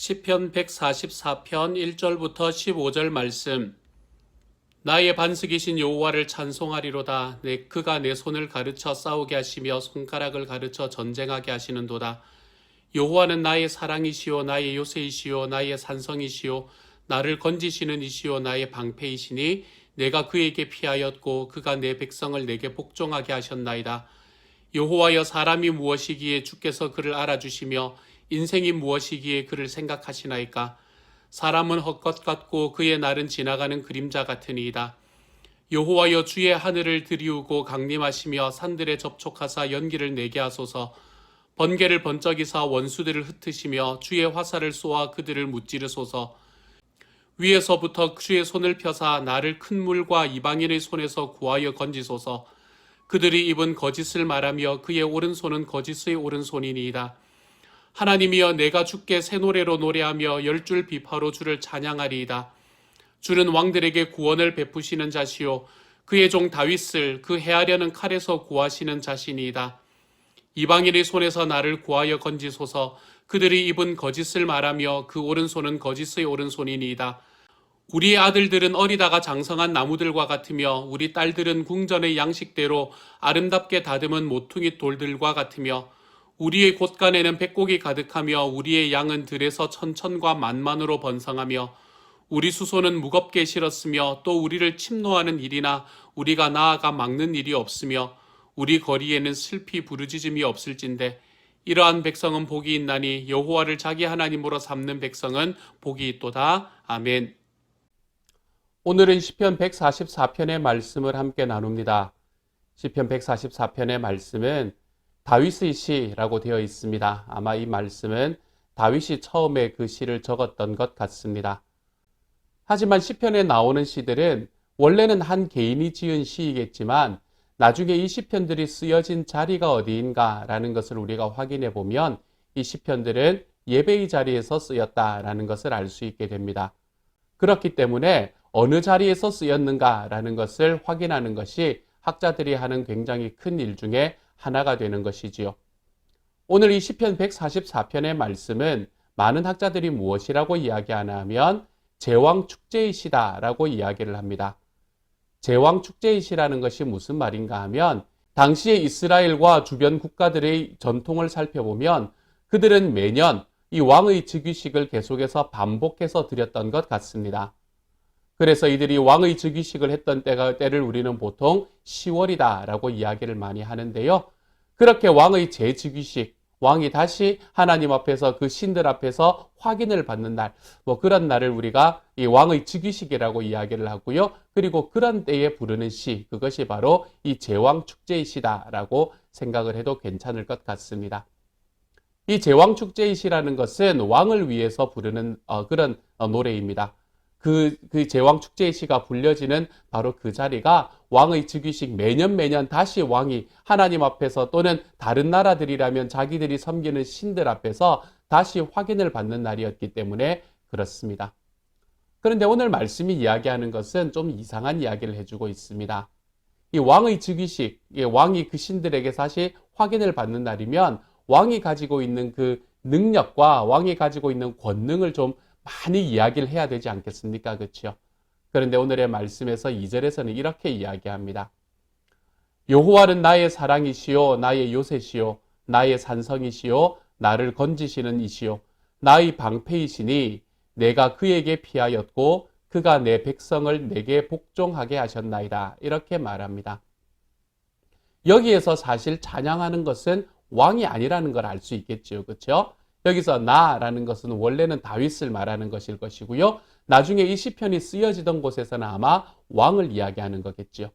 시편 144편 1절부터 15절 말씀. 나의 반석이신 여호와를 찬송하리로다. 그가 내 손을 가르쳐 싸우게 하시며 손가락을 가르쳐 전쟁하게 하시는도다. 여호와는 나의 사랑이시요 나의 요새이시요 나의 산성이시요 나를 건지시는 이시요 나의 방패이시니 내가 그에게 피하였고 그가 내 백성을 내게 복종하게 하셨나이다. 여호와여, 사람이 무엇이기에 주께서 그를 알아주시며 인생이 무엇이기에 그를 생각하시나이까. 사람은 헛것 같고 그의 날은 지나가는 그림자 같으니이다. 여호와여, 주의 하늘을 들이우고 강림하시며 산들에 접촉하사 연기를 내게 하소서. 번개를 번쩍이사 원수들을 흩으시며 주의 화살을 쏘아 그들을 무찌르소서. 위에서부터 주의 손을 펴사 나를 큰 물과 이방인의 손에서 구하여 건지소서. 그들이 입은 거짓을 말하며 그의 오른손은 거짓의 오른손이니이다. 하나님이여, 내가 주께 새 노래로 노래하며 열줄 비파로 주를 찬양하리이다. 주는 왕들에게 구원을 베푸시는 자시요 그의 종 다윗을 그 해하려는 칼에서 구하시는 자신이이다. 이방인의 손에서 나를 구하여 건지소서. 그들이 입은 거짓을 말하며 그 오른손은 거짓의 오른손이니이다. 우리의 아들들은 어리다가 장성한 나무들과 같으며 우리 딸들은 궁전의 양식대로 아름답게 다듬은 모퉁이 돌들과 같으며 우리의 곳간에는 백곡이 가득하며 우리의 양은 들에서 천천과 만만으로 번성하며 우리 수소는 무겁게 실었으며 또 우리를 침노하는 일이나 우리가 나아가 막는 일이 없으며 우리 거리에는 슬피 부르짖음이 없을진데 이러한 백성은 복이 있나니 여호와를 자기 하나님으로 삼는 백성은 복이 있도다. 아멘. 오늘은 시편 144편의 말씀을 함께 나눕니다. 시편 144편의 말씀은 다윗의 시라고 되어 있습니다. 아마 이 말씀은 다윗이 처음에 그 시를 적었던 것 같습니다. 하지만 시편에 나오는 시들은 원래는 한 개인이 지은 시이겠지만 나중에 이 시편들이 쓰여진 자리가 어디인가라는 것을 우리가 확인해 보면 이 시편들은 예배의 자리에서 쓰였다라는 것을 알 수 있게 됩니다. 그렇기 때문에 어느 자리에서 쓰였는가라는 것을 확인하는 것이 학자들이 하는 굉장히 큰 일 중에 하나가 되는 것이지요. 오늘 이 시편 144편의 말씀은 많은 학자들이 무엇이라고 이야기하나 하면 제왕축제의 시다라고 이야기를 합니다. 제왕축제의 시라는 것이 무슨 말인가 하면 당시의 이스라엘과 주변 국가들의 전통을 살펴보면 그들은 매년 이 왕의 즉위식을 계속해서 반복해서 드렸던 것 같습니다. 그래서 이들이 왕의 즉위식을 했던 때를 우리는 보통 10월이다라고 이야기를 많이 하는데요. 그렇게 왕의 재즉위식, 왕이 다시 하나님 앞에서 그 신들 앞에서 확인을 받는 날, 그런 날을 우리가 이 왕의 즉위식이라고 이야기를 하고요. 그리고 그런 때에 부르는 시, 그것이 바로 이 제왕축제의 시다라고 생각을 해도 괜찮을 것 같습니다. 이 제왕축제의 시라는 것은 왕을 위해서 부르는 그런 노래입니다. 그 제왕축제의 시가 불려지는 바로 그 자리가 왕의 즉위식, 매년 다시 왕이 하나님 앞에서 또는 다른 나라들이라면 자기들이 섬기는 신들 앞에서 다시 확인을 받는 날이었기 때문에 그렇습니다. 그런데 오늘 말씀이 이야기하는 것은 좀 이상한 이야기를 해주고 있습니다. 이 왕의 즉위식, 왕이 그 신들에게 다시 확인을 받는 날이면 왕이 가지고 있는 그 능력과 왕이 가지고 있는 권능을 좀 많이 이야기를 해야 되지 않겠습니까? 그렇죠? 그런데 오늘의 말씀에서 2절에서는 이렇게 이야기합니다. 여호와는 나의 사랑이시요 나의 요새시요 나의 산성이시요 나를 건지시는 이시요 나의 방패이시니 내가 그에게 피하였고 그가 내 백성을 내게 복종하게 하셨나이다. 이렇게 말합니다. 여기에서 사실 찬양하는 것은 왕이 아니라는 걸 알 수 있겠죠. 그렇죠? 여기서 나라는 것은 원래는 다윗을 말하는 것일 것이고요. 나중에 이 시편이 쓰여지던 곳에서는 아마 왕을 이야기하는 거겠죠.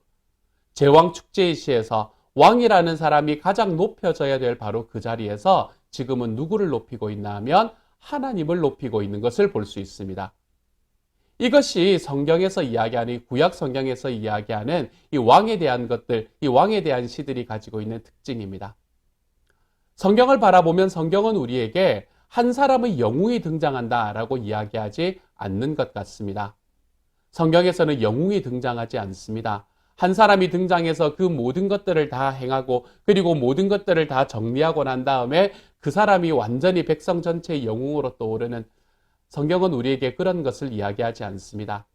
제왕축제의 시에서 왕이라는 사람이 가장 높여져야 될 바로 그 자리에서 지금은 누구를 높이고 있나 하면 하나님을 높이고 있는 것을 볼 수 있습니다. 이것이 성경에서 이야기하는, 구약 성경에서 이야기하는 이 왕에 대한 것들, 이 왕에 대한 시들이 가지고 있는 특징입니다. 성경을 바라보면 성경은 우리에게 한 사람의 영웅이 등장한다라고 이야기하지 않는 것 같습니다. 성경에서는 영웅이 등장하지 않습니다. 한 사람이 등장해서 그 모든 것들을 다 행하고 그리고 모든 것들을 다 정리하고 난 다음에 그 사람이 완전히 백성 전체의 영웅으로 떠오르는 성경은 우리에게 그런 것을 이야기하지 않습니다.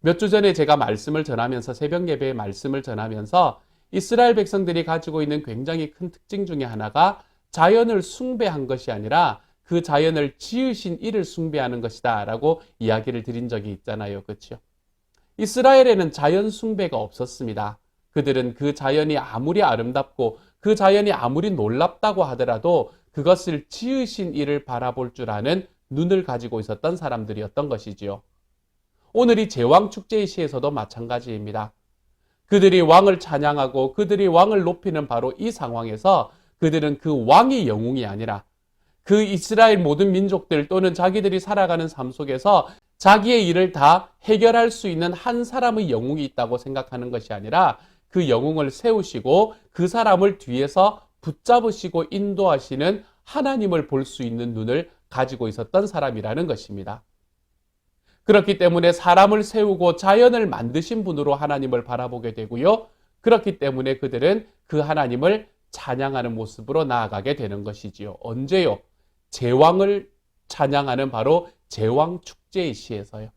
몇 주 전에 제가 말씀을 전하면서 새벽 예배의 말씀을 전하면서 이스라엘 백성들이 가지고 있는 굉장히 큰 특징 중에 하나가 자연을 숭배한 것이 아니라 그 자연을 지으신 이를 숭배하는 것이다 라고 이야기를 드린 적이 있잖아요. 그렇죠? 이스라엘에는 자연 숭배가 없었습니다. 그들은 그 자연이 아무리 아름답고 그 자연이 아무리 놀랍다고 하더라도 그것을 지으신 이를 바라볼 줄 아는 눈을 가지고 있었던 사람들이었던 것이지요. 오늘 이 제왕축제의 시에서도 마찬가지입니다. 그들이 왕을 찬양하고 그들이 왕을 높이는 바로 이 상황에서 그들은 그 왕이 영웅이 아니라 그 이스라엘 모든 민족들 또는 자기들이 살아가는 삶 속에서 자기의 일을 다 해결할 수 있는 한 사람의 영웅이 있다고 생각하는 것이 아니라 그 영웅을 세우시고 그 사람을 뒤에서 붙잡으시고 인도하시는 하나님을 볼 수 있는 눈을 가지고 있었던 사람이라는 것입니다. 그렇기 때문에 사람을 세우고 자연을 만드신 분으로 하나님을 바라보게 되고요. 그렇기 때문에 그들은 그 하나님을 찬양하는 모습으로 나아가게 되는 것이지요. 언제요? 제왕을 찬양하는 바로 제왕축제의 시에서요.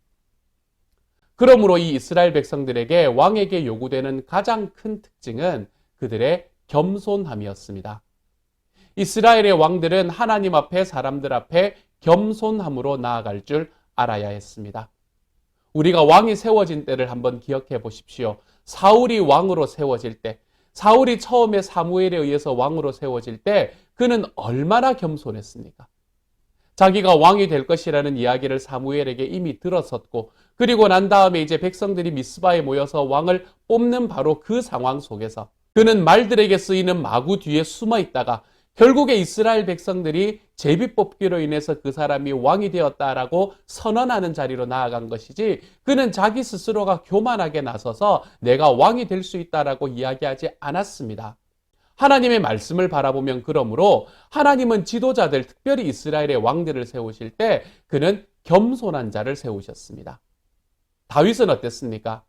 그러므로 이 이스라엘 백성들에게 왕에게 요구되는 가장 큰 특징은 그들의 겸손함이었습니다. 이스라엘의 왕들은 하나님 앞에 사람들 앞에 겸손함으로 나아갈 줄 알아야 했습니다. 우리가 왕이 세워진 때를 한번 기억해 보십시오. 사울이 왕으로 세워질 때, 사울이 처음에 사무엘에 의해서 왕으로 세워질 때 그는 얼마나 겸손했습니까? 자기가 왕이 될 것이라는 이야기를 사무엘에게 이미 들었었고, 그리고 난 다음에 이제 백성들이 미스바에 모여서 왕을 뽑는 바로 그 상황 속에서 그는 말들에게 쓰이는 마구 뒤에 숨어 있다가 결국에 이스라엘 백성들이 제비 뽑기로 인해서 그 사람이 왕이 되었다라고 선언하는 자리로 나아간 것이지, 그는 자기 스스로가 교만하게 나서서 내가 왕이 될 수 있다라고 이야기하지 않았습니다. 하나님의 말씀을 바라보면 그러므로 하나님은 지도자들, 특별히 이스라엘의 왕들을 세우실 때 그는 겸손한 자를 세우셨습니다. 다윗은 어땠습니까?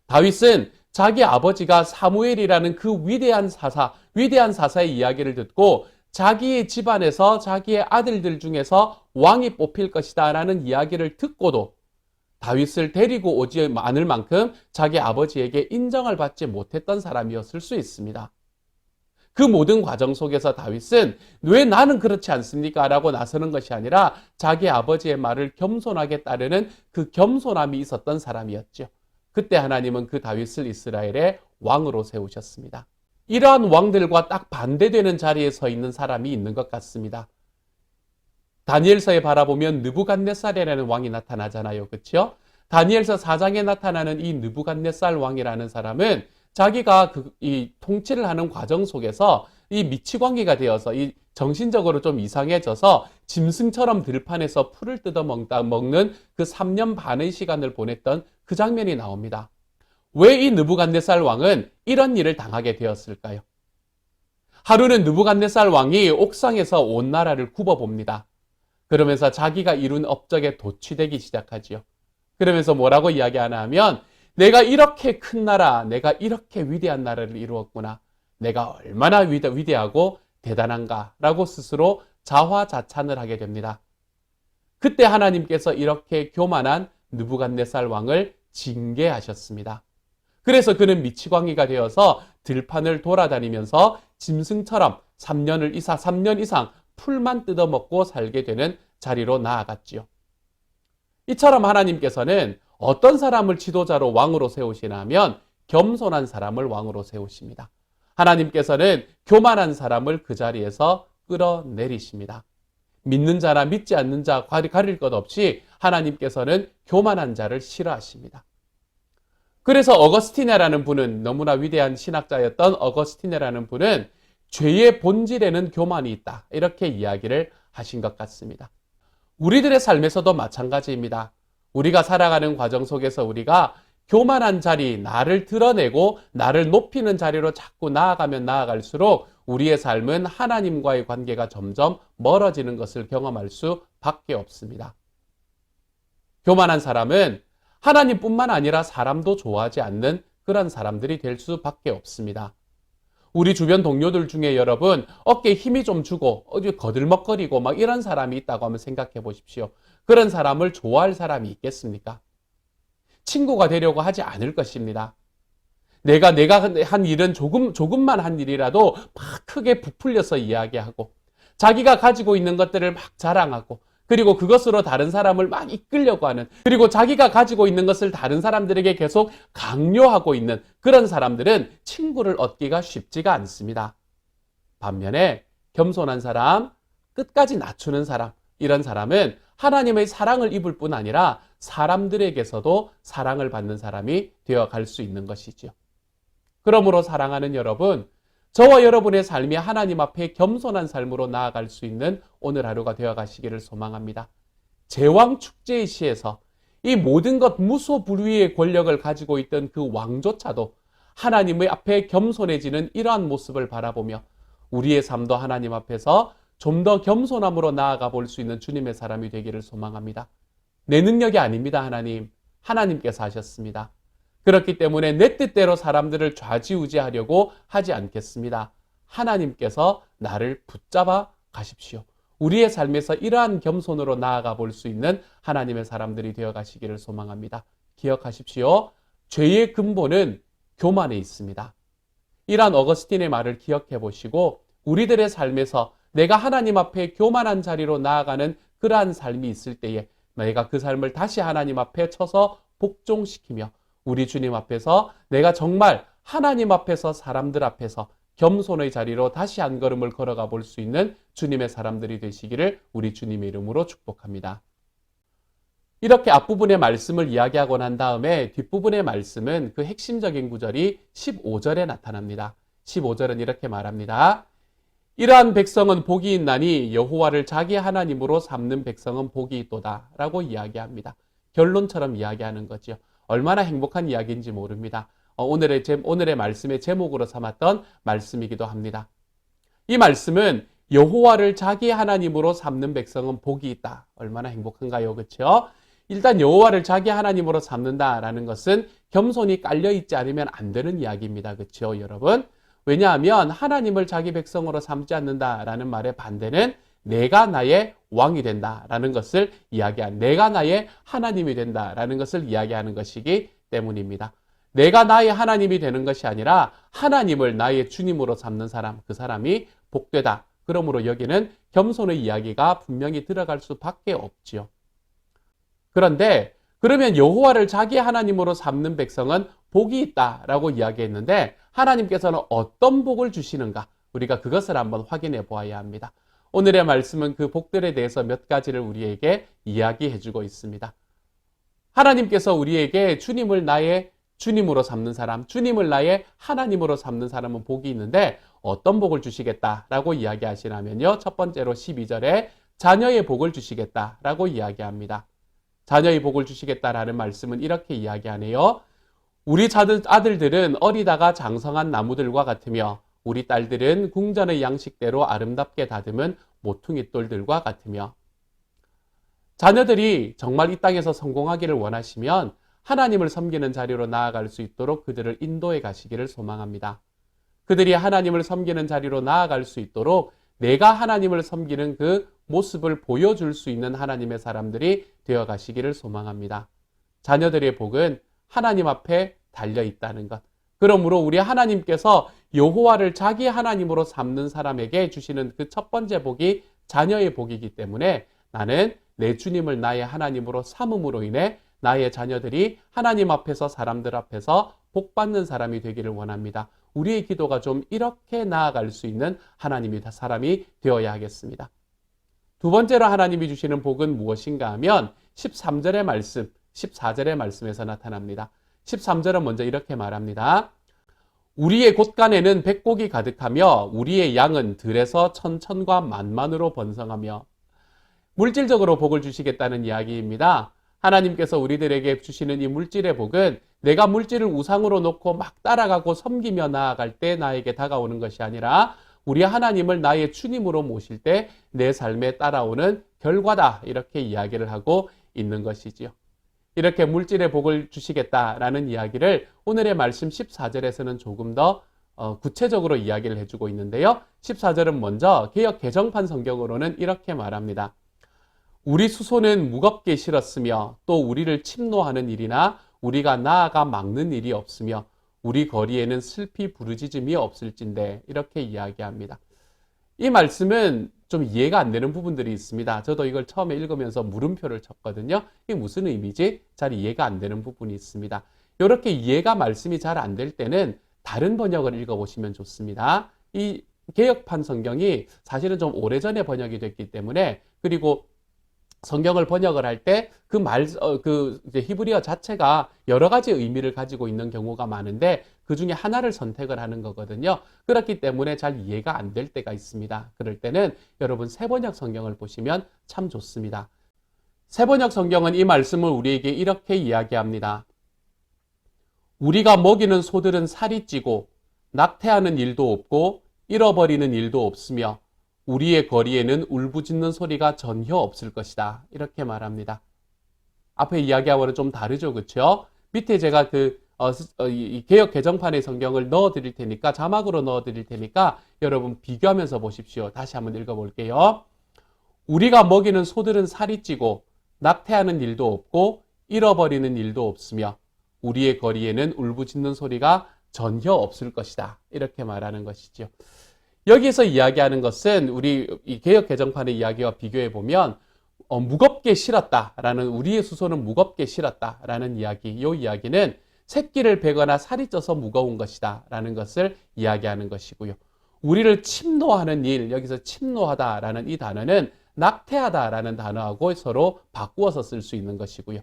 다윗은 자기 아버지가 사무엘이라는 그 위대한 사사의 이야기를 듣고 자기의 집안에서 자기의 아들들 중에서 왕이 뽑힐 것이다 라는 이야기를 듣고도 다윗을 데리고 오지 않을 만큼 자기 아버지에게 인정을 받지 못했던 사람이었을 수 있습니다. 그 모든 과정 속에서 다윗은 왜 나는 그렇지 않습니까? 라고 나서는 것이 아니라 자기 아버지의 말을 겸손하게 따르는 그 겸손함이 있었던 사람이었죠. 그때 하나님은 그 다윗을 이스라엘의 왕으로 세우셨습니다. 이러한 왕들과 딱 반대되는 자리에 서 있는 사람이 있는 것 같습니다. 다니엘서에 바라보면 느부갓네살이라는 왕이 나타나잖아요. 그렇죠? 다니엘서 4장에 나타나는 이 느부갓네살 왕이라는 사람은 자기가 이 통치를 하는 과정 속에서 이 미치광이가 되어서 이 정신적으로 좀 이상해져서 짐승처럼 들판에서 풀을 뜯어 먹는 그 3년 반의 시간을 보냈던 그 장면이 나옵니다. 왜 이 느부갓네살 왕은 이런 일을 당하게 되었을까요? 하루는 느부갓네살 왕이 옥상에서 온 나라를 굽어봅니다. 그러면서 자기가 이룬 업적에 도취되기 시작하지요. 그러면서 뭐라고 이야기하나 하면 내가 이렇게 큰 나라, 내가 이렇게 위대한 나라를 이루었구나. 내가 얼마나 위대하고 대단한가 라고 스스로 자화자찬을 하게 됩니다. 그때 하나님께서 이렇게 교만한 느부갓네살 왕을 징계하셨습니다. 그래서 그는 미치광이가 되어서 들판을 돌아다니면서 짐승처럼 3년 이상 풀만 뜯어먹고 살게 되는 자리로 나아갔지요. 이처럼 하나님께서는 어떤 사람을 지도자로 왕으로 세우시냐면 겸손한 사람을 왕으로 세우십니다. 하나님께서는 교만한 사람을 그 자리에서 끌어내리십니다. 믿는 자나 믿지 않는 자 가릴 것 없이 하나님께서는 교만한 자를 싫어하십니다. 그래서 어거스티네라는 분은, 너무나 위대한 신학자였던 어거스티네라는 분은 죄의 본질에는 교만이 있다, 이렇게 이야기를 하신 것 같습니다. 우리들의 삶에서도 마찬가지입니다. 우리가 살아가는 과정 속에서 우리가 교만한 자리, 나를 드러내고 나를 높이는 자리로 자꾸 나아가면 나아갈수록 우리의 삶은 하나님과의 관계가 점점 멀어지는 것을 경험할 수밖에 없습니다. 교만한 사람은 하나님뿐만 아니라 사람도 좋아하지 않는 그런 사람들이 될 수밖에 없습니다. 우리 주변 동료들 중에 여러분 어깨에 힘이 좀 주고 거들먹거리고 막 이런 사람이 있다고 한번 생각해 보십시오. 그런 사람을 좋아할 사람이 있겠습니까? 친구가 되려고 하지 않을 것입니다. 내가 한 일은 조금만 한 일이라도 막 크게 부풀려서 이야기하고, 자기가 가지고 있는 것들을 막 자랑하고, 그리고 그것으로 다른 사람을 막 이끌려고 하는, 그리고 자기가 가지고 있는 것을 다른 사람들에게 계속 강요하고 있는 그런 사람들은 친구를 얻기가 쉽지가 않습니다. 반면에 겸손한 사람, 끝까지 낮추는 사람, 이런 사람은 하나님의 사랑을 입을 뿐 아니라 사람들에게서도 사랑을 받는 사람이 되어갈 수 있는 것이지요. 그러므로 사랑하는 여러분, 저와 여러분의 삶이 하나님 앞에 겸손한 삶으로 나아갈 수 있는 오늘 하루가 되어가시기를 소망합니다. 제왕축제의 시에서 이 모든 것 무소불위의 권력을 가지고 있던 그 왕조차도 하나님의 앞에 겸손해지는 이러한 모습을 바라보며 우리의 삶도 하나님 앞에서 좀 더 겸손함으로 나아가 볼 수 있는 주님의 사람이 되기를 소망합니다. 내 능력이 아닙니다, 하나님. 하나님께서 하셨습니다. 그렇기 때문에 내 뜻대로 사람들을 좌지우지하려고 하지 않겠습니다. 하나님께서 나를 붙잡아 가십시오. 우리의 삶에서 이러한 겸손으로 나아가 볼 수 있는 하나님의 사람들이 되어 가시기를 소망합니다. 기억하십시오. 죄의 근본은 교만에 있습니다. 이러한 어거스틴의 말을 기억해 보시고 우리들의 삶에서 내가 하나님 앞에 교만한 자리로 나아가는 그러한 삶이 있을 때에 내가 그 삶을 다시 하나님 앞에 쳐서 복종시키며 우리 주님 앞에서 내가 정말 하나님 앞에서 사람들 앞에서 겸손의 자리로 다시 한 걸음을 걸어가 볼 수 있는 주님의 사람들이 되시기를 우리 주님의 이름으로 축복합니다. 이렇게 앞부분의 말씀을 이야기하고 난 다음에 뒷부분의 말씀은 그 핵심적인 구절이 15절에 나타납니다. 15절은 이렇게 말합니다. 이러한 백성은 복이 있나니 여호와를 자기 하나님으로 삼는 백성은 복이 있도다 라고 이야기합니다. 결론처럼 이야기하는 거죠. 얼마나 행복한 이야기인지 모릅니다. 오늘의 말씀의 제목으로 삼았던 말씀이기도 합니다. 이 말씀은 여호와를 자기 하나님으로 삼는 백성은 복이 있다. 얼마나 행복한가요? 그렇죠? 일단 여호와를 자기 하나님으로 삼는다라는 것은 겸손이 깔려있지 않으면 안 되는 이야기입니다. 그렇죠, 여러분? 왜냐하면 하나님을 자기 백성으로 삼지 않는다라는 말의 반대는 내가 나의 왕이 된다라는 것을 이야기한, 내가 나의 하나님이 된다라는 것을 이야기하는 것이기 때문입니다. 내가 나의 하나님이 되는 것이 아니라 하나님을 나의 주님으로 삼는 사람, 그 사람이 복되다. 그러므로 여기는 겸손의 이야기가 분명히 들어갈 수밖에 없지요. 그런데 그러면 여호와를 자기 하나님으로 삼는 백성은 복이 있다라고 이야기했는데 하나님께서는 어떤 복을 주시는가? 우리가 그것을 한번 확인해 보아야 합니다. 오늘의 말씀은 그 복들에 대해서 몇 가지를 우리에게 이야기해 주고 있습니다. 하나님께서 우리에게 주님을 나의 주님으로 삼는 사람, 주님을 나의 하나님으로 삼는 사람은 복이 있는데 어떤 복을 주시겠다라고 이야기하시냐면요. 첫 번째로 12절에 자녀의 복을 주시겠다라고 이야기합니다. 자녀의 복을 주시겠다라는 말씀은 이렇게 이야기하네요. 우리 아들들은 어리다가 장성한 나무들과 같으며 우리 딸들은 궁전의 양식대로 아름답게 다듬은 모퉁이 돌들과 같으며 자녀들이 정말 이 땅에서 성공하기를 원하시면 하나님을 섬기는 자리로 나아갈 수 있도록 그들을 인도해 가시기를 소망합니다. 그들이 하나님을 섬기는 자리로 나아갈 수 있도록 내가 하나님을 섬기는 그 모습을 보여줄 수 있는 하나님의 사람들이 되어 가시기를 소망합니다. 자녀들의 복은 하나님 앞에 달려 있다는 것. 그러므로 우리 하나님께서 여호와를 자기 하나님으로 삼는 사람에게 주시는 그 첫 번째 복이 자녀의 복이기 때문에 나는 내 주님을 나의 하나님으로 삼음으로 인해 나의 자녀들이 하나님 앞에서 사람들 앞에서 복받는 사람이 되기를 원합니다. 우리의 기도가 좀 이렇게 나아갈 수 있는 하나님이 사람이 되어야 하겠습니다. 두 번째로 하나님이 주시는 복은 무엇인가 하면 13절의 말씀, 14절의 말씀에서 나타납니다. 13절은 먼저 이렇게 말합니다. 우리의 곳간에는 백곡이 가득하며 우리의 양은 들에서 천천과 만만으로 번성하며 물질적으로 복을 주시겠다는 이야기입니다. 하나님께서 우리들에게 주시는 이 물질의 복은 내가 물질을 우상으로 놓고 막 따라가고 섬기며 나아갈 때 나에게 다가오는 것이 아니라 우리 하나님을 나의 주님으로 모실 때 내 삶에 따라오는 결과다. 이렇게 이야기를 하고 있는 것이지요. 이렇게 물질의 복을 주시겠다라는 이야기를 오늘의 말씀 14절에서는 조금 더 구체적으로 이야기를 해주고 있는데요. 14절은 먼저 개역 개정판 성경으로는 이렇게 말합니다. 우리 수소는 무겁게 실었으며 또 우리를 침노하는 일이나 우리가 나아가 막는 일이 없으며 우리 거리에는 슬피 부르짖음이 없을진데 이렇게 이야기합니다. 이 말씀은 좀 이해가 안 되는 부분들이 있습니다. 저도 이걸 처음에 읽으면서 물음표를 쳤거든요. 이게 무슨 의미지? 잘 이해가 안 되는 부분이 있습니다. 이렇게 이해가 말씀이 잘 안 될 때는 다른 번역을 읽어보시면 좋습니다. 이 개역판 성경이 사실은 좀 오래전에 번역이 됐기 때문에, 그리고 성경을 번역을 할 때 이제 히브리어 자체가 여러 가지 의미를 가지고 있는 경우가 많은데 그 중에 하나를 선택을 하는 거거든요. 그렇기 때문에 잘 이해가 안 될 때가 있습니다. 그럴 때는 여러분 새번역 성경을 보시면 참 좋습니다. 새번역 성경은 이 말씀을 우리에게 이렇게 이야기합니다. 우리가 먹이는 소들은 살이 찌고 낙태하는 일도 없고 잃어버리는 일도 없으며 우리의 거리에는 울부짖는 소리가 전혀 없을 것이다. 이렇게 말합니다. 앞에 이야기하고는 좀 다르죠, 그렇죠? 밑에 제가 이 개역 개정판의 성경을 넣어드릴 테니까, 자막으로 넣어드릴 테니까 여러분 비교하면서 보십시오. 다시 한번 읽어볼게요. 우리가 먹이는 소들은 살이 찌고 낙태하는 일도 없고 잃어버리는 일도 없으며 우리의 거리에는 울부짖는 소리가 전혀 없을 것이다. 이렇게 말하는 것이죠. 여기서 이야기하는 것은 우리 이 개역 개정판의 이야기와 비교해 보면 무겁게 실었다라는, 우리의 수소는 무겁게 실었다라는 이야기, 이 이야기는 새끼를 베거나 살이 쪄서 무거운 것이다라는 것을 이야기하는 것이고요. 우리를 침노하는 일, 여기서 침노하다라는 이 단어는 낙태하다라는 단어하고 서로 바꾸어서 쓸 수 있는 것이고요.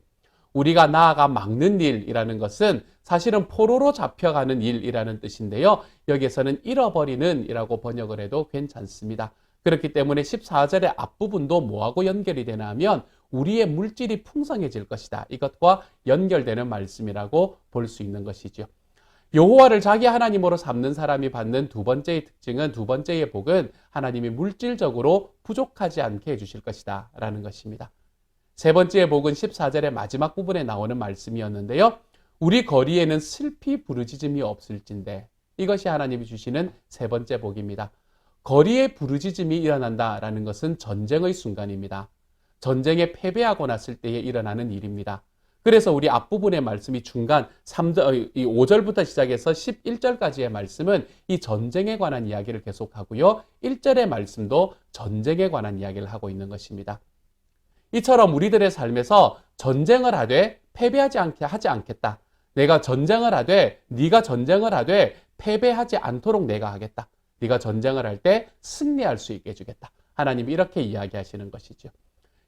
우리가 나아가 막는 일이라는 것은 사실은 포로로 잡혀가는 일이라는 뜻인데요. 여기에서는 잃어버리는 이라고 번역을 해도 괜찮습니다. 그렇기 때문에 14절의 앞부분도 뭐하고 연결이 되나 하면 우리의 물질이 풍성해질 것이다. 이것과 연결되는 말씀이라고 볼 수 있는 것이죠. 여호와를 자기 하나님으로 삼는 사람이 받는 두 번째의 특징은, 두 번째의 복은 하나님이 물질적으로 부족하지 않게 해주실 것이다 라는 것입니다. 세 번째의 복은 14절의 마지막 부분에 나오는 말씀이었는데요. 우리 거리에는 슬피 부르짖음이 없을진데, 이것이 하나님이 주시는 세 번째 복입니다. 거리에 부르짖음이 일어난다라는 것은 전쟁의 순간입니다. 전쟁에 패배하고 났을 때에 일어나는 일입니다. 그래서 우리 앞부분의 말씀이 중간 5절부터 시작해서 11절까지의 말씀은 이 전쟁에 관한 이야기를 계속하고요. 1절의 말씀도 전쟁에 관한 이야기를 하고 있는 것입니다. 이처럼 우리들의 삶에서 전쟁을 하되 패배하지 않겠다. 내가 전쟁을 하되, 네가 전쟁을 하되 패배하지 않도록 내가 하겠다. 네가 전쟁을 할 때 승리할 수 있게 해주겠다. 하나님이 이렇게 이야기하시는 것이죠.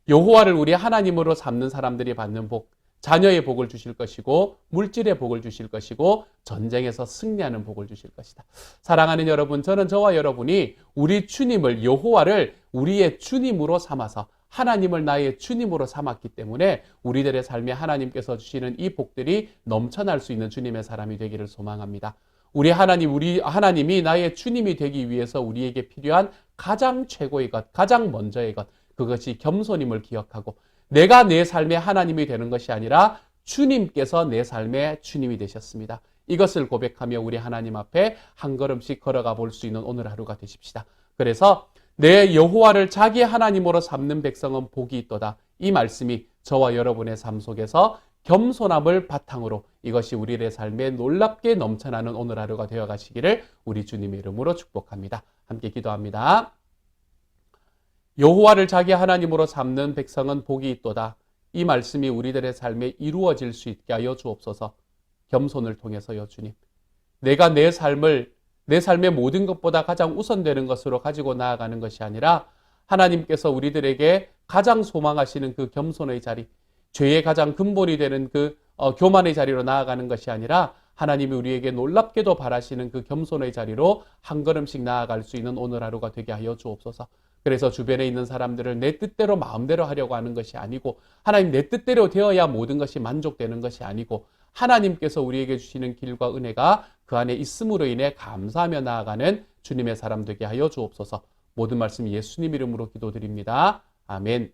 여호와를 우리 하나님으로 삼는 사람들이 받는 복, 자녀의 복을 주실 것이고 물질의 복을 주실 것이고 전쟁에서 승리하는 복을 주실 것이다. 사랑하는 여러분, 저는 저와 여러분이 우리 주님을, 여호와를 우리의 주님으로 삼아서 하나님을 나의 주님으로 삼았기 때문에 우리들의 삶에 하나님께서 주시는 이 복들이 넘쳐날 수 있는 주님의 사람이 되기를 소망합니다. 우리 하나님이 나의 주님이 되기 위해서 우리에게 필요한 가장 최고의 것, 가장 먼저의 것, 그것이 겸손임을 기억하고 내가 내 삶의 하나님이 되는 것이 아니라 주님께서 내 삶의 주님이 되셨습니다. 이것을 고백하며 우리 하나님 앞에 한 걸음씩 걸어가 볼 수 있는 오늘 하루가 되십시다. 그래서 내 여호와를 자기 하나님으로 삼는 백성은 복이 있도다. 이 말씀이 저와 여러분의 삶 속에서 겸손함을 바탕으로 이것이 우리의 삶에 놀랍게 넘쳐나는 오늘 하루가 되어 가시기를 우리 주님의 이름으로 축복합니다. 함께 기도합니다. 여호와를 자기 하나님으로 삼는 백성은 복이 있도다. 이 말씀이 우리들의 삶에 이루어질 수 있게 하여 주옵소서. 겸손을 통해서요, 주님. 내가 내 삶의 모든 것보다 가장 우선되는 것으로 가지고 나아가는 것이 아니라 하나님께서 우리들에게 가장 소망하시는 그 겸손의 자리, 죄의 가장 근본이 되는 그 교만의 자리로 나아가는 것이 아니라 하나님이 우리에게 놀랍게도 바라시는 그 겸손의 자리로 한 걸음씩 나아갈 수 있는 오늘 하루가 되게 하여 주옵소서. 그래서 주변에 있는 사람들을 내 뜻대로 마음대로 하려고 하는 것이 아니고, 하나님 내 뜻대로 되어야 모든 것이 만족되는 것이 아니고, 하나님께서 우리에게 주시는 길과 은혜가 그 안에 있음으로 인해 감사하며 나아가는 주님의 사람 되게 하여 주옵소서. 모든 말씀 예수님 이름으로 기도드립니다. 아멘.